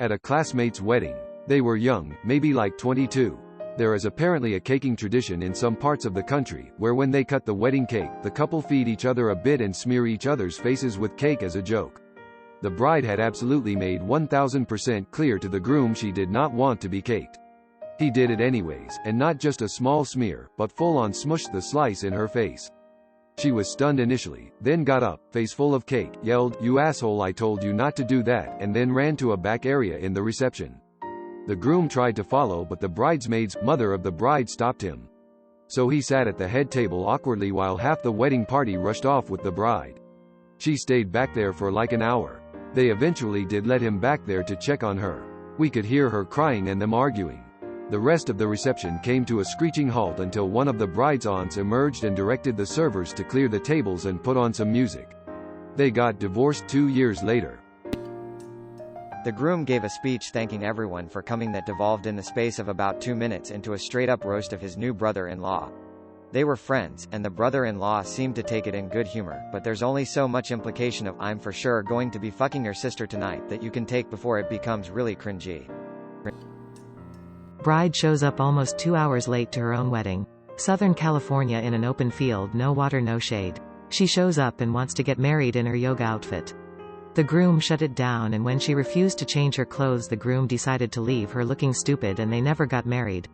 At a classmate's wedding. They were young, maybe like 22. There is apparently a caking tradition in some parts of the country, where when they cut the wedding cake, the couple feed each other a bit and smear each other's faces with cake as a joke. The bride had absolutely made 1000% clear to the groom she did not want to be caked. He did it anyways, and not just a small smear, but full-on smushed the slice in her face. She was stunned initially, then got up, face full of cake, yelled, "You asshole, I told you not to do that," and then ran to a back area in the reception. The groom tried to follow, but the bridesmaid's mother of the bride stopped him. So he sat at the head table awkwardly while half the wedding party rushed off with the bride. She stayed back there for like an hour. They eventually did let him back there to check on her. We could hear her crying and them arguing. The rest of the reception came to a screeching halt until one of the bride's aunts emerged and directed the servers to clear the tables and put on some music. They got divorced 2 years later. The groom gave a speech thanking everyone for coming that devolved in the space of about 2 minutes into a straight-up roast of his new brother-in-law. They were friends, and the brother-in-law seemed to take it in good humor, but there's only so much implication of "I'm for sure going to be fucking your sister tonight" that you can take before it becomes really cringy. Bride shows up almost 2 hours late to her own wedding. Southern California, in an open field, no water, no shade. She shows up and wants to get married in her yoga outfit. The groom shut it down, and when she refused to change her clothes, the groom decided to leave her looking stupid, and they never got married.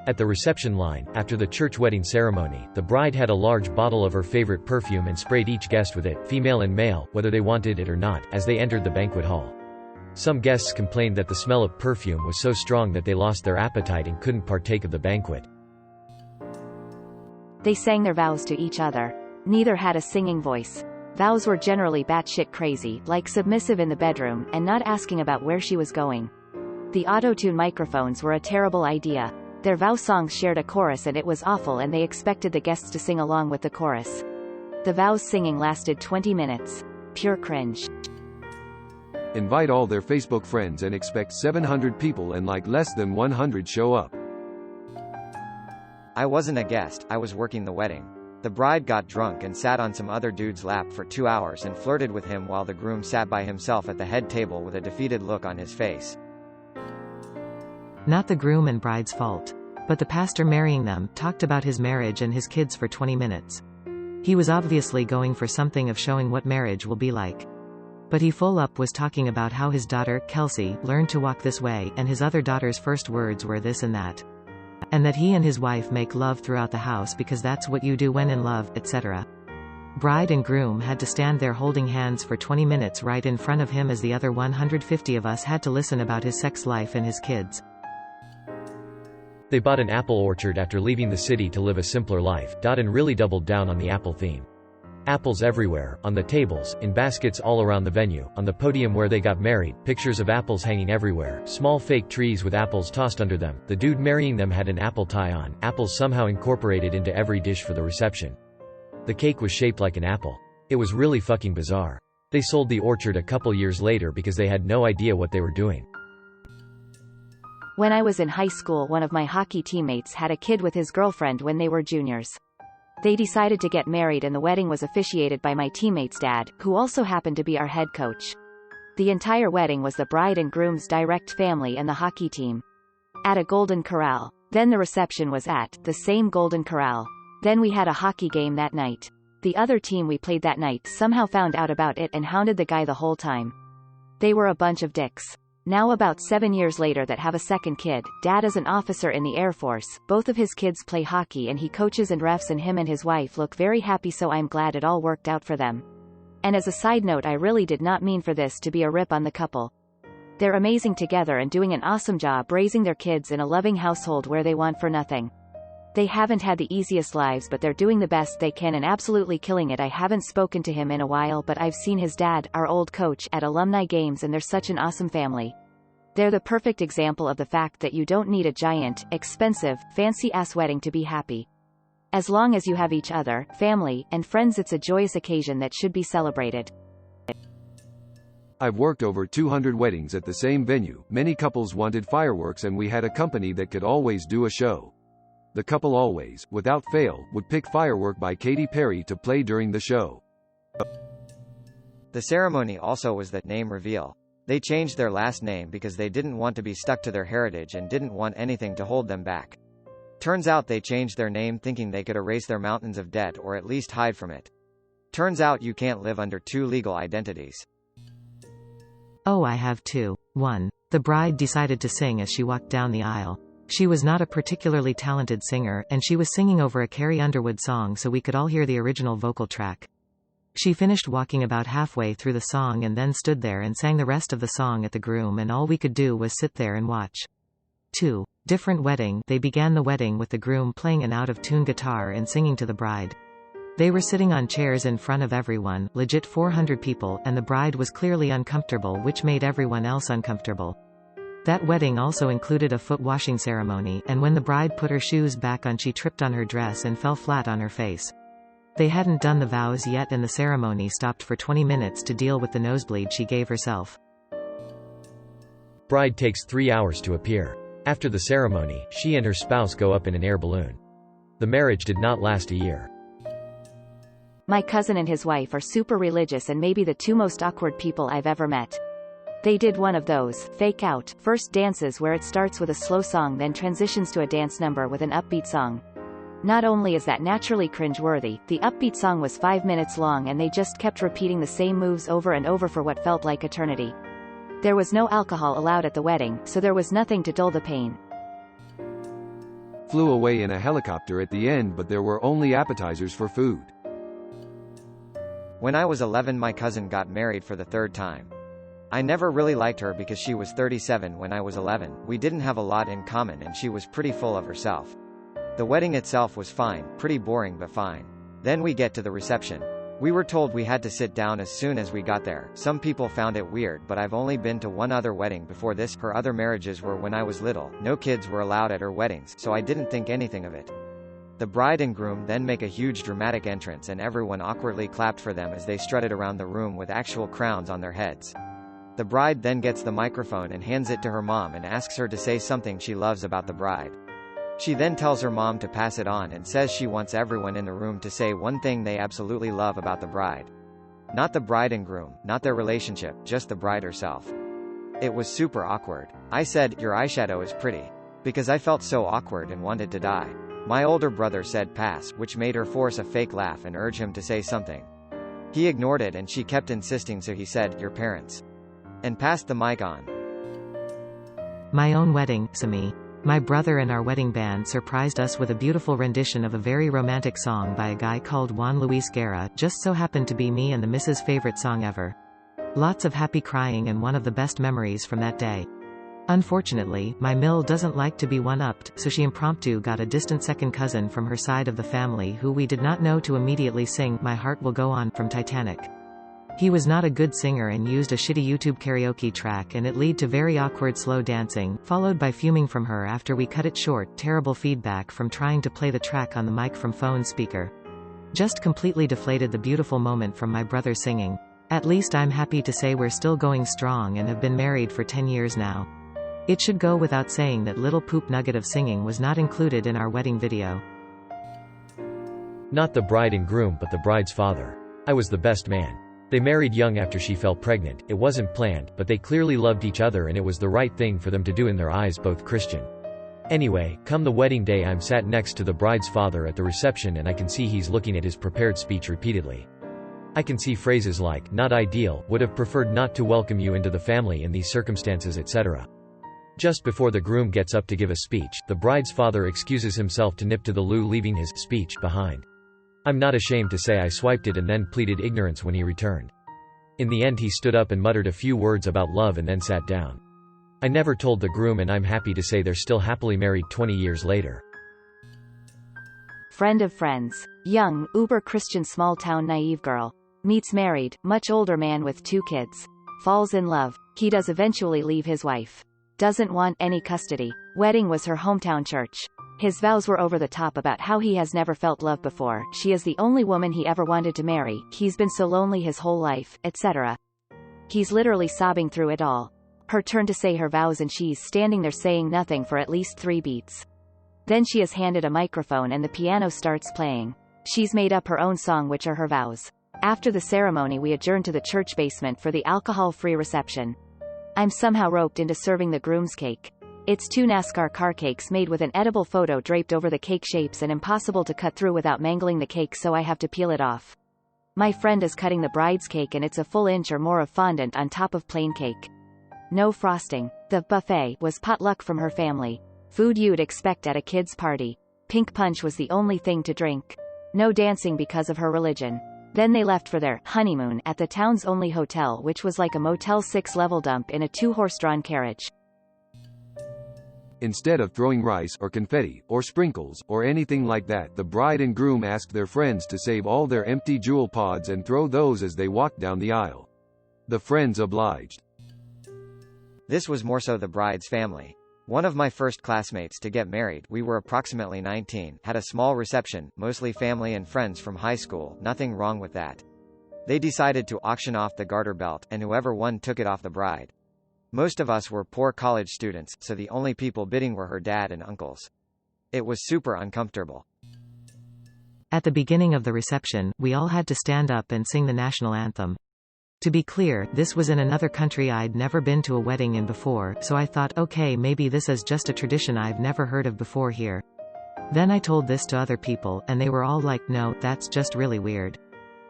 At the reception line, after the church wedding ceremony, the bride had a large bottle of her favorite perfume and sprayed each guest with it, female and male, whether they wanted it or not, as they entered the banquet hall. Some guests complained that the smell of perfume was so strong that they lost their appetite and couldn't partake of the banquet. They sang their vows to each other. Neither had a singing voice. Vows were generally batshit crazy, like submissive in the bedroom, and not asking about where she was going. The auto-tune microphones were a terrible idea. Their vow songs shared a chorus and it was awful, and they expected the guests to sing along with the chorus. The vows singing lasted 20 minutes. Pure cringe. Invite all their Facebook friends and expect 700 people and like less than 100 show up. I wasn't a guest, I was working the wedding. The bride got drunk and sat on some other dude's lap for 2 hours and flirted with him while the groom sat by himself at the head table with a defeated look on his face. Not the groom and bride's fault. But the pastor marrying them talked about his marriage and his kids for 20 minutes. He was obviously going for something of showing what marriage will be like. But he full up was talking about how his daughter, Kelsey, learned to walk this way, and his other daughter's first words were this and that. And that he and his wife make love throughout the house because that's what you do when in love, etc. Bride and groom had to stand there holding hands for 20 minutes right in front of him as the other 150 of us had to listen about his sex life and his kids. They bought an apple orchard after leaving the city to live a simpler life, and really doubled down on the apple theme. Apples everywhere, on the tables, in baskets all around the venue, on the podium where they got married, pictures of apples hanging everywhere, small fake trees with apples tossed under them. The dude marrying them had an apple tie on, apples somehow incorporated into every dish for the reception. The cake was shaped like an apple. It was really fucking bizarre. They sold the orchard a couple years later because they had no idea what they were doing. When I was in high school, one of my hockey teammates had a kid with his girlfriend when they were juniors. They decided to get married, and the wedding was officiated by my teammate's dad, who also happened to be our head coach. The entire wedding was the bride and groom's direct family and the hockey team. At a Golden Corral. Then the reception was at the same Golden Corral. Then we had a hockey game that night. The other team we played that night somehow found out about it and hounded the guy the whole time. They were a bunch of dicks. Now about 7 years later that have a second kid, dad is an officer in the Air Force, both of his kids play hockey and he coaches and refs, and him and his wife look very happy, so I'm glad it all worked out for them. And as a side note, I really did not mean for this to be a rip on the couple. They're amazing together and doing an awesome job raising their kids in a loving household where they want for nothing. They haven't had the easiest lives, but they're doing the best they can and absolutely killing it. I haven't spoken to him in a while, but I've seen his dad, our old coach, at alumni games, and they're such an awesome family. They're the perfect example of the fact that you don't need a giant, expensive, fancy-ass wedding to be happy. As long as you have each other, family, and friends, it's a joyous occasion that should be celebrated. I've worked over 200 weddings at the same venue. Many couples wanted fireworks and we had a company that could always do a show. The couple always, without fail, would pick Firework by Katy Perry to play during the show. The ceremony also was the name reveal. They changed their last name because they didn't want to be stuck to their heritage and didn't want anything to hold them back. Turns out they changed their name thinking they could erase their mountains of debt or at least hide from it. Turns out you can't live under two legal identities. Oh, I have two. 1. The bride decided to sing as she walked down the aisle. She was not a particularly talented singer, and she was singing over a Carrie Underwood song so we could all hear the original vocal track. She finished walking about halfway through the song and then stood there and sang the rest of the song at the groom, and all we could do was sit there and watch. 2. Different wedding. They began the wedding with the groom playing an out-of-tune guitar and singing to the bride. They were sitting on chairs in front of everyone, legit 400 people, and the bride was clearly uncomfortable, which made everyone else uncomfortable. That wedding also included a foot washing ceremony, and when the bride put her shoes back on, she tripped on her dress and fell flat on her face. They hadn't done the vows yet, and the ceremony stopped for 20 minutes to deal with the nosebleed she gave herself. Bride takes 3 hours to appear. After the ceremony, she and her spouse go up in an air balloon. The marriage did not last a year. My cousin and his wife are super religious and maybe the two most awkward people I've ever met. They did one of those fake out first dances where it starts with a slow song then transitions to a dance number with an upbeat song. Not only is that naturally cringe-worthy, the upbeat song was 5 minutes long and they just kept repeating the same moves over and over for what felt like eternity. There was no alcohol allowed at the wedding, so there was nothing to dull the pain. Flew away in a helicopter at the end, but there were only appetizers for food. When I was 11, my cousin got married for the 3rd time. I never really liked her because she was 37 when I was 11, we didn't have a lot in common and she was pretty full of herself. The wedding itself was fine, pretty boring but fine. Then we get to the reception. We were told we had to sit down as soon as we got there. Some people found it weird, but I've only been to one other wedding before this. Her other marriages were when I was little. No kids were allowed at her weddings, so I didn't think anything of it. The bride and groom then make a huge dramatic entrance and everyone awkwardly clapped for them as they strutted around the room with actual crowns on their heads. The bride then gets the microphone and hands it to her mom and asks her to say something she loves about the bride. She then tells her mom to pass it on and says she wants everyone in the room to say one thing they absolutely love about the bride. Not the bride and groom, not their relationship, just the bride herself. It was super awkward. I said, "Your eyeshadow is pretty." Because I felt so awkward and wanted to die. My older brother said pass, which made her force a fake laugh and urge him to say something. He ignored it and she kept insisting, so he said, "Your parents." And passed the mic on. My own wedding, Sami. My brother and our wedding band surprised us with a beautiful rendition of a very romantic song by a guy called Juan Luis Guerra. Just so happened to be me and the missus' favorite song ever. Lots of happy crying and one of the best memories from that day. Unfortunately, my mill doesn't like to be one-upped, so she impromptu got a distant second cousin from her side of the family who we did not know to immediately sing "My Heart Will Go On" from Titanic. He was not a good singer and used a shitty YouTube karaoke track, and it led to very awkward slow dancing, followed by fuming from her after we cut it short. Terrible feedback from trying to play the track on the mic from phone speaker. Just completely deflated the beautiful moment from my brother singing. At least I'm happy to say we're still going strong and have been married for 10 years now. It should go without saying that little poop nugget of singing was not included in our wedding video. Not the bride and groom, but the bride's father. I was the best man. They married young after she fell pregnant. It wasn't planned, but they clearly loved each other and it was the right thing for them to do in their eyes, both Christian. Anyway, come the wedding day, I'm sat next to the bride's father at the reception and I can see he's looking at his prepared speech repeatedly. I can see phrases like, "not ideal, would have preferred not to welcome you into the family in these circumstances," etc. Just before the groom gets up to give a speech, the bride's father excuses himself to nip to the loo, leaving his speech behind. I'm not ashamed to say I swiped it and then pleaded ignorance when he returned. In the end he stood up and muttered a few words about love and then sat down. I never told the groom and I'm happy to say they're still happily married 20 years later. Friend of friends. Young, uber-Christian small-town naive girl. Meets married, much older man with 2 kids. Falls in love. He does eventually leave his wife. Doesn't want any custody. Wedding was her hometown church. His vows were over the top about how he has never felt love before, she is the only woman he ever wanted to marry, he's been so lonely his whole life, etc. He's literally sobbing through it all. Her turn to say her vows and she's standing there saying nothing for at least 3 beats. Then she is handed a microphone and the piano starts playing. She's made up her own song, which are her vows. After the ceremony we adjourned to the church basement for the alcohol-free reception. I'm somehow roped into serving the groom's cake. It's 2 NASCAR car cakes made with an edible photo draped over the cake shapes and impossible to cut through without mangling the cake, so I have to peel it off. My friend is cutting the bride's cake and it's a full inch or more of fondant on top of plain cake. No frosting. The buffet was potluck from her family. Food you'd expect at a kid's party. Pink punch was the only thing to drink. No dancing because of her religion. Then they left for their honeymoon at the town's only hotel, which was like a Motel 6 level dump in a 2-horse-drawn carriage. Instead of throwing rice or confetti, or sprinkles, or anything like that, the bride and groom asked their friends to save all their empty jewel pods and throw those as they walked down the aisle. The friends obliged. This was more so the bride's family. One of my first classmates to get married, we were approximately 19, had a small reception, mostly family and friends from high school, nothing wrong with that. They decided to auction off the garter belt, and whoever won took it off the bride. Most of us were poor college students, so the only people bidding were her dad and uncles. It was super uncomfortable. At the beginning of the reception, we all had to stand up and sing the national anthem. To be clear, this was in another country I'd never been to a wedding in before, so I thought, okay, maybe this is just a tradition I've never heard of before here. Then I told this to other people, and they were all like, no, that's just really weird.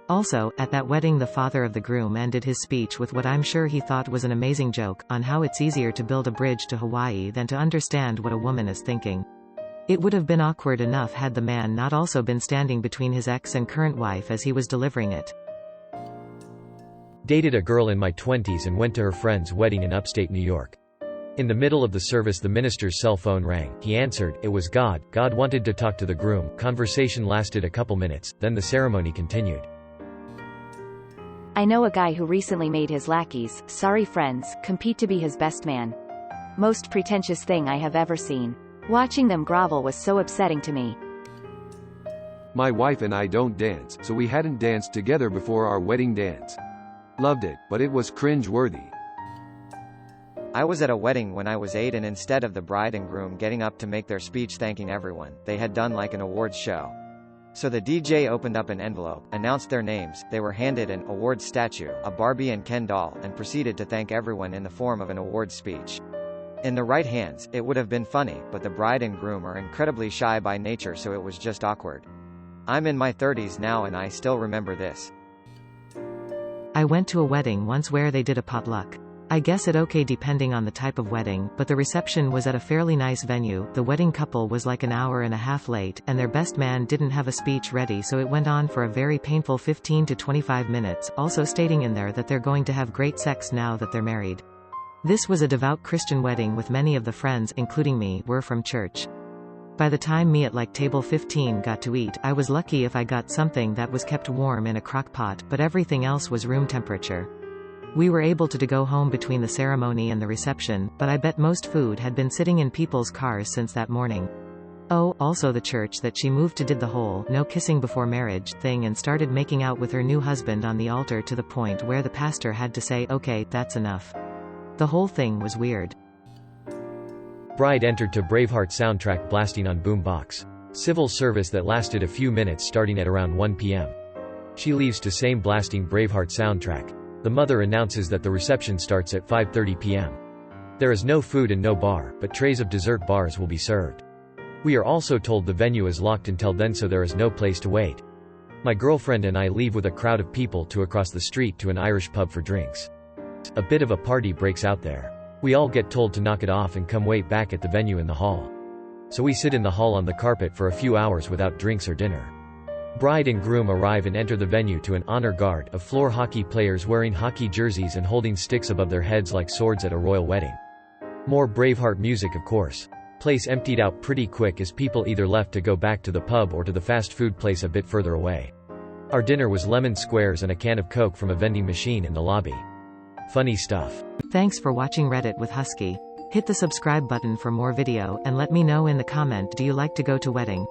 Also, at that wedding the father of the groom ended his speech with what I'm sure he thought was an amazing joke, on how it's easier to build a bridge to Hawaii than to understand what a woman is thinking. It would have been awkward enough had the man not also been standing between his ex and current wife as he was delivering it. Dated a girl in my 20s and went to her friend's wedding in upstate New York. In the middle of the service the minister's cell phone rang. He answered. It was God. God wanted to talk to the groom. Conversation lasted a couple minutes, then the ceremony continued. I know a guy who recently made his lackeys, sorry friends, compete to be his best man. Most pretentious thing I have ever seen. Watching them grovel was so upsetting to me. My wife and I don't dance, so we hadn't danced together before our wedding dance. Loved it, but it was cringe-worthy. I was at a wedding when I was 8, and instead of the bride and groom getting up to make their speech thanking everyone, they had done like an awards show. So the DJ opened up an envelope, announced their names, they were handed an awards statue, a Barbie and Ken doll, and proceeded to thank everyone in the form of an awards speech. In the right hands, it would have been funny, but the bride and groom are incredibly shy by nature, so it was just awkward. I'm in my 30s now and I still remember this. I went to a wedding once where they did a potluck. I guess it okay depending on the type of wedding, but the reception was at a fairly nice venue. The wedding couple was like an hour and a half late, and their best man didn't have a speech ready, so it went on for a very painful 15 to 25 minutes, also stating in there that they're going to have great sex now that they're married. This was a devout Christian wedding with many of the friends, including me, were from church. By the time me at like table 15 got to eat, I was lucky if I got something that was kept warm in a crock pot, but everything else was room temperature. We were able to go home between the ceremony and the reception, but I bet most food had been sitting in people's cars since that morning. Oh, also the church that she moved to did the whole no kissing before marriage thing and started making out with her new husband on the altar to the point where the pastor had to say, okay, that's enough. The whole thing was weird. Bride entered to Braveheart soundtrack blasting on boombox. Civil service that lasted a few minutes starting at around 1 p.m. She leaves to same blasting Braveheart soundtrack. The mother announces that the reception starts at 5:30 p.m. There is no food and no bar, but trays of dessert bars will be served. We are also told the venue is locked until then, so there is no place to wait. My girlfriend and I leave with a crowd of people to across the street to an Irish pub for drinks. A bit of a party breaks out there. We all get told to knock it off and come wait back at the venue in the hall. So we sit in the hall on the carpet for a few hours without drinks or dinner. Bride and groom arrive and enter the venue to an honor guard of floor hockey players wearing hockey jerseys and holding sticks above their heads like swords at a royal wedding. More Braveheart music, of course. Place emptied out pretty quick as people either left to go back to the pub or to the fast food place a bit further away. Our dinner was lemon squares and a can of Coke from a vending machine in the lobby. Funny stuff. Thanks for watching Reddit with Husky. Hit the subscribe button for more video, and let me know in the comment, do you like to go to wedding?